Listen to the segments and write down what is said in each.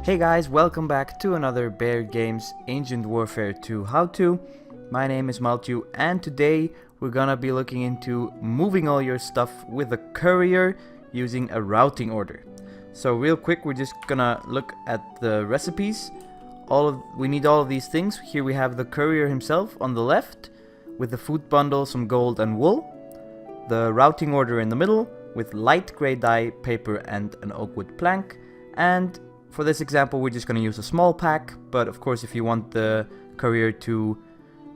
Hey guys, welcome back to another Bear Games Ancient Warfare 2 how-to. My name is Maltu and today we're gonna be looking into moving all your stuff with a courier using a routing order. So real quick, we're just gonna look at the recipes. We need all of these things. Here we have the courier himself on the left with the food bundle, some gold and wool. The routing order in the middle with light grey dye, paper and an oak wood plank. And for this example, we're just going to use a small pack, but of course if you want the courier to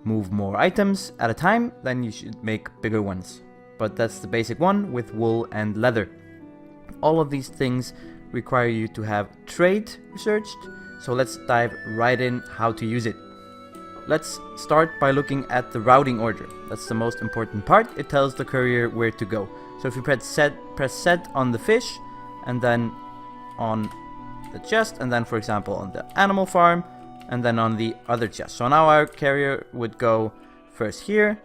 move more items at a time, then you should make bigger ones. But that's the basic one with wool and leather. All of these things require you to have trade researched, so let's dive right in how to use it. Let's start by looking at the routing order. That's the most important part. It tells the courier where to go. So if you press set on the fish, and then on the chest, and then for example on the animal farm, and then on the other chest. So now our carrier would go first here,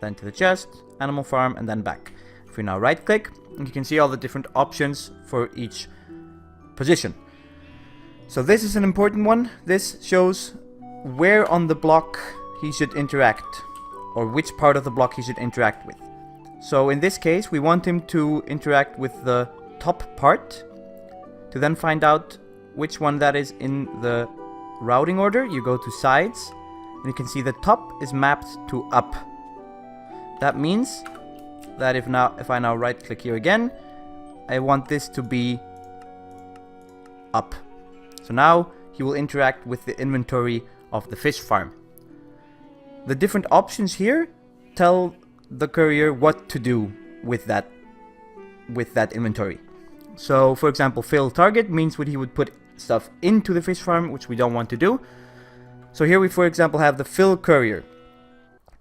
then to the chest, animal farm, and then back. If we now right click, you can see all the different options for each position. So this is an important one. This shows where on the block he should interact, or which part of the block he should interact with. So in this case we want him to interact with the top part. To then find out which one that is in the routing order, you go to sides, and you can see the top is mapped to up. That means that if I now right click here again, I want this to be up. So now he will interact with the inventory of the fish farm. The different options here tell the courier what to do with that inventory. So for example, fill target means he would put stuff into the fish farm, which we don't want to do. So here we for example have the fill courier.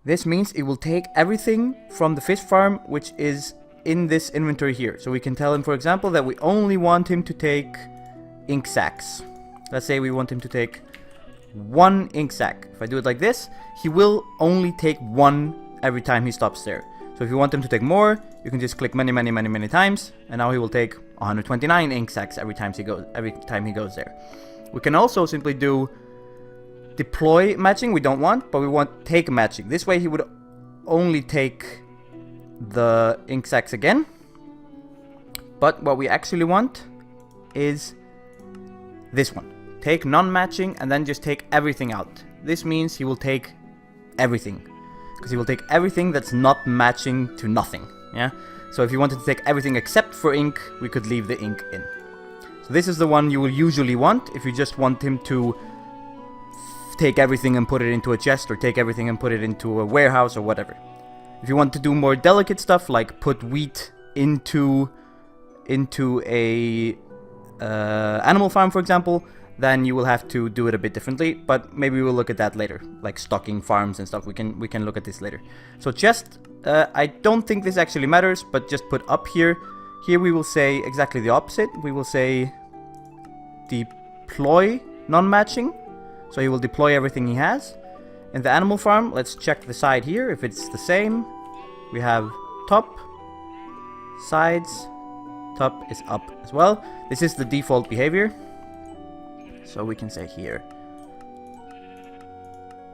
This means it will take everything from the fish farm which is in this inventory here. So we can tell him for example that we only want him to take ink sacks. Let's say we want him to take one ink sack. If I do it like this, he will only take one every time he stops there. So if you want him to take more, you can just click many times, and now he will take 129 ink sacks every time he goes there. We can also simply do deploy matching. We don't want, but we want take matching. This way he would only take the ink sacks again. But what we actually want is this one. Take non-matching and then just take everything out. This means he will take everything, because he will take everything that's not matching to nothing. Yeah. So if you wanted to take everything except for ink, we could leave the ink in. So this is the one you will usually want if you just want him to take everything and put it into a chest, or take everything and put it into a warehouse or whatever. If you want to do more delicate stuff like put wheat into a animal farm for example, then you will have to do it a bit differently, but maybe we'll look at that later, like stocking farms and stuff. We can look at this later. So chest, I don't think this actually matters, but just put up here. Here we will say exactly the opposite. We will say deploy non-matching, so he will deploy everything he has. In the animal farm, let's check the side here. If it's the same, we have top, sides, top is up as well. This is the default behavior. So we can say here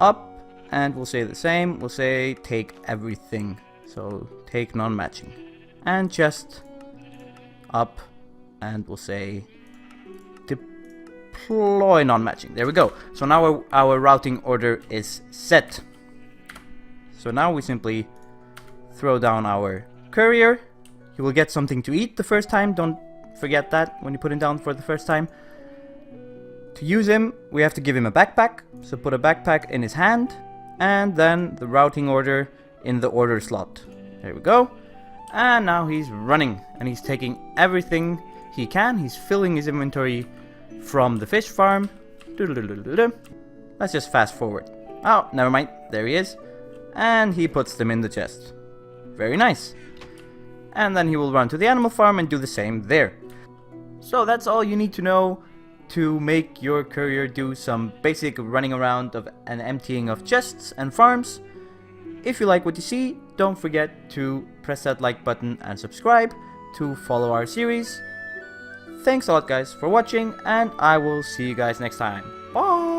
up, and we'll say the same. We'll say take everything. So take non-matching, and just up, and we'll say deploy non-matching. There we go. So now our routing order is set. So now we simply throw down our courier. He will get something to eat the first time. Don't forget that when you put him down for the first time. To use him, we have to give him a backpack. So put a backpack in his hand, and then the routing order in the order slot. There we go. And now he's running, and he's taking everything he can. He's filling his inventory from the fish farm. Let's just fast forward. Oh, never mind. There he is. And he puts them in the chest. Very nice. And then he will run to the animal farm and do the same there. So that's all you need to know to make your courier do some basic running around and emptying of chests and farms. If you like what you see, don't forget to press that like button and subscribe to follow our series. Thanks a lot guys for watching, and I will see you guys next time. Bye!